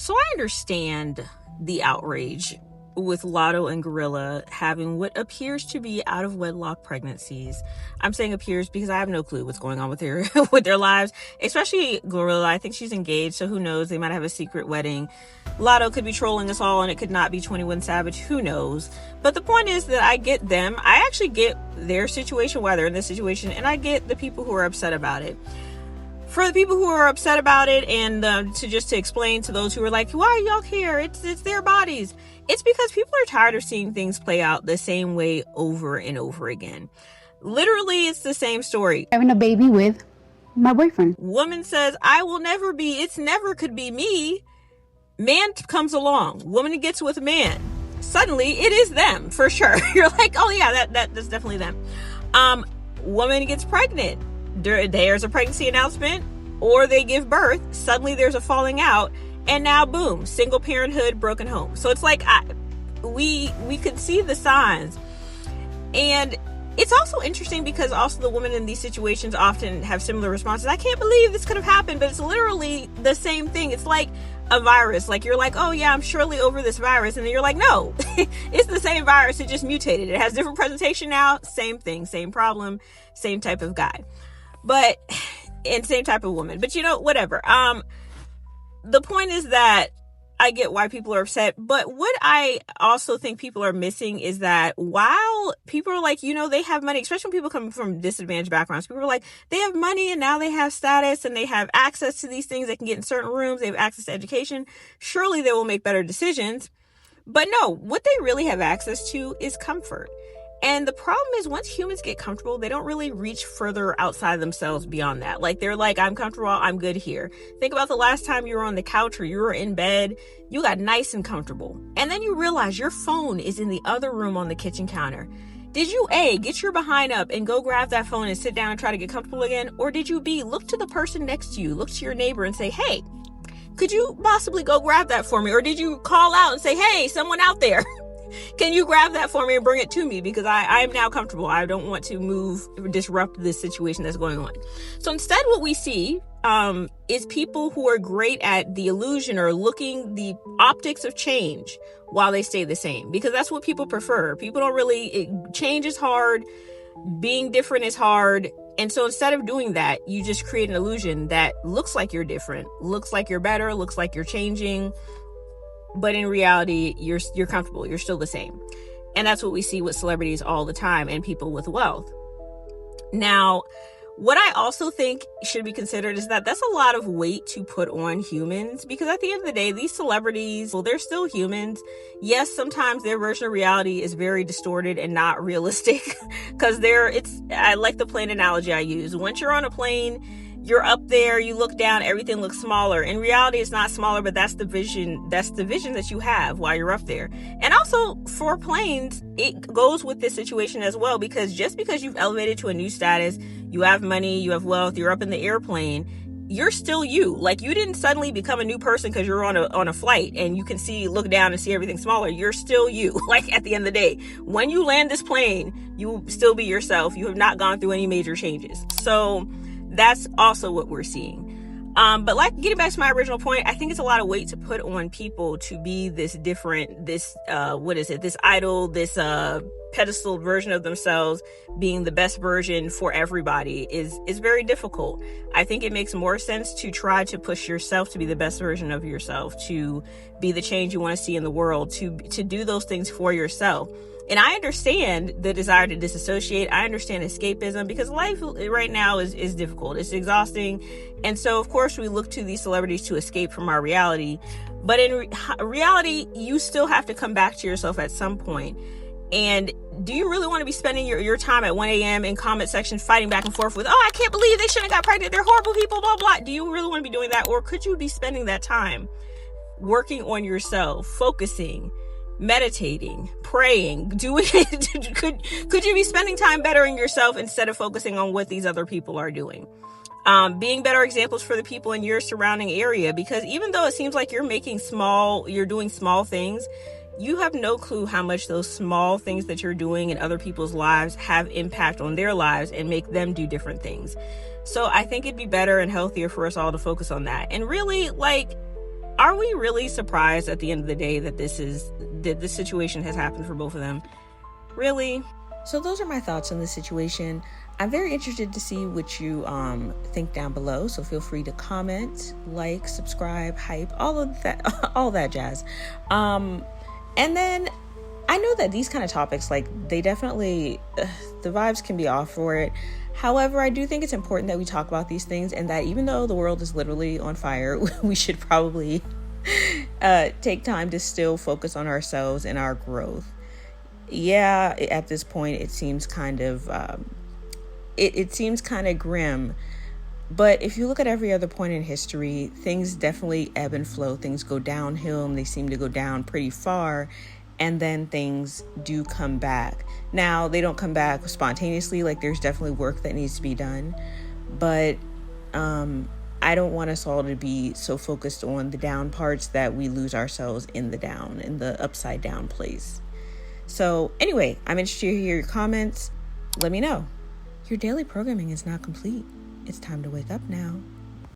So I understand the outrage with Lotto and Gorilla having what appears to be out of wedlock pregnancies. I'm saying appears because I have no clue what's going on with their with their lives, especially Gorilla. I think she's engaged, so who knows? They might have a secret wedding. Lotto could be trolling us all, and it could not be 21 Savage. Who knows? But the point is that I get them. I actually get their situation, why they're in this situation, and I get the people who are upset about it. For the people who are upset about it, and to explain to those who are like, why are y'all here? It's their bodies. It's because people are tired of seeing things play out the same way over and over again. Literally, it's the same story. Having a baby with my boyfriend. Woman says, I will never be, it's never could be me. Man comes along. Woman gets with a man. Suddenly, it is them, for sure. You're like, oh yeah, that's definitely them. Woman gets pregnant. There's a pregnancy announcement, or they give birth. Suddenly there's a falling out, and now boom, single parenthood, broken home. So it's like we could see the signs. And it's also interesting because also the women in these situations often have similar responses. I can't believe this could have happened, but it's literally the same thing. It's like a virus. Like you're like, oh yeah, I'm surely over this virus, and then you're like, no, it's the same virus. It just mutated. It has different presentation now. Same thing, same problem, same type of guy. But, and same type of woman, but whatever. The point is that I get why people are upset, but what I also think people are missing is that while people are like, they have money, especially when people come from disadvantaged backgrounds, people are like, they have money and now they have status and they have access to these things. They can get in certain rooms. They have access to education. Surely they will make better decisions. But no, what they really have access to is comfort. And the problem is once humans get comfortable, they don't really reach further outside themselves beyond that. Like they're like, I'm comfortable, I'm good here. Think about the last time you were on the couch or you were in bed, you got nice and comfortable. And then you realize your phone is in the other room on the kitchen counter. Did you A, get your behind up and go grab that phone and sit down and try to get comfortable again? Or did you B, look to the person next to you, look to your neighbor and say, hey, could you possibly go grab that for me? Or did you call out and say, hey, someone out there? Can you grab that for me and bring it to me? Because I'm now comfortable. I don't want to disrupt this situation that's going on. So instead, what we see is people who are great at the illusion or looking the optics of change while they stay the same. Because that's what people prefer. People don't really, change is hard. Being different is hard. And so instead of doing that, you just create an illusion that looks like you're different, looks like you're better, looks like you're changing. But in reality, you're comfortable. You're still the same. And that's what we see with celebrities all the time and people with wealth. Now, what I also think should be considered is that that's a lot of weight to put on humans, because at the end of the day, these celebrities, well, they're still humans. Yes, sometimes their version of reality is very distorted and not realistic because I like the plane analogy I use. Once you're on a plane, you're up there, you look down, everything looks smaller. In reality, it's not smaller, but that's the vision that you have while you're up there. And also for planes, it goes with this situation as well, because just because you've elevated to a new status, you have money, you have wealth, you're up in the airplane, you're still you. Like you didn't suddenly become a new person because you're on a flight and you can look down and see everything smaller. You're still you. Like at the end of the day, when you land this plane, you will still be yourself. You have not gone through any major changes. So that's also what we're seeing. But like getting back to my original point, I think it's a lot of weight to put on people to be this different, this idol, this pedestal version of themselves, being the best version for everybody is very difficult. I think it makes more sense to try to push yourself to be the best version of yourself, to be the change you want to see in the world, to do those things for yourself. And I understand the desire to disassociate. I understand escapism because life right now is difficult. It's exhausting. And so, of course, we look to these celebrities to escape from our reality. But in reality, you still have to come back to yourself at some point. And do you really want to be spending your time at 1 a.m. in comment sections fighting back and forth with, oh, I can't believe they shouldn't have got pregnant. They're horrible people, blah, blah. Do you really want to be doing that? Or could you be spending that time working on yourself, focusing, meditating, praying, doing it? Could you be spending time bettering yourself instead of focusing on what these other people are doing? Being better examples for the people in your surrounding area, because even though it seems like you're doing small things, you have no clue how much those small things that you're doing in other people's lives have impact on their lives and make them do different things. So I think it'd be better and healthier for us all to focus on that. And really, like, Are we really surprised at the end of the day that this situation has happened for both of them? Really? So those are my thoughts on the situation. I'm very interested to see what you think down below. So feel free to comment, like, subscribe, hype, all of that, all that jazz. And then I know that these kind of topics, like, they definitely, the vibes can be off for it. However, I do think it's important that we talk about these things, and that even though the world is literally on fire, we should probably take time to still focus on ourselves and our growth. Yeah, at this point, it seems kind of it seems kind of grim. But if you look at every other point in history, things definitely ebb and flow. Things go downhill, and they seem to go down pretty far. And then things do come back. Now, they don't come back spontaneously. Like, there's definitely work that needs to be done. But I don't want us all to be so focused on the down parts that we lose ourselves in the upside down place. So anyway, I'm interested to hear your comments. Let me know. Your daily programming is not complete. It's time to wake up now.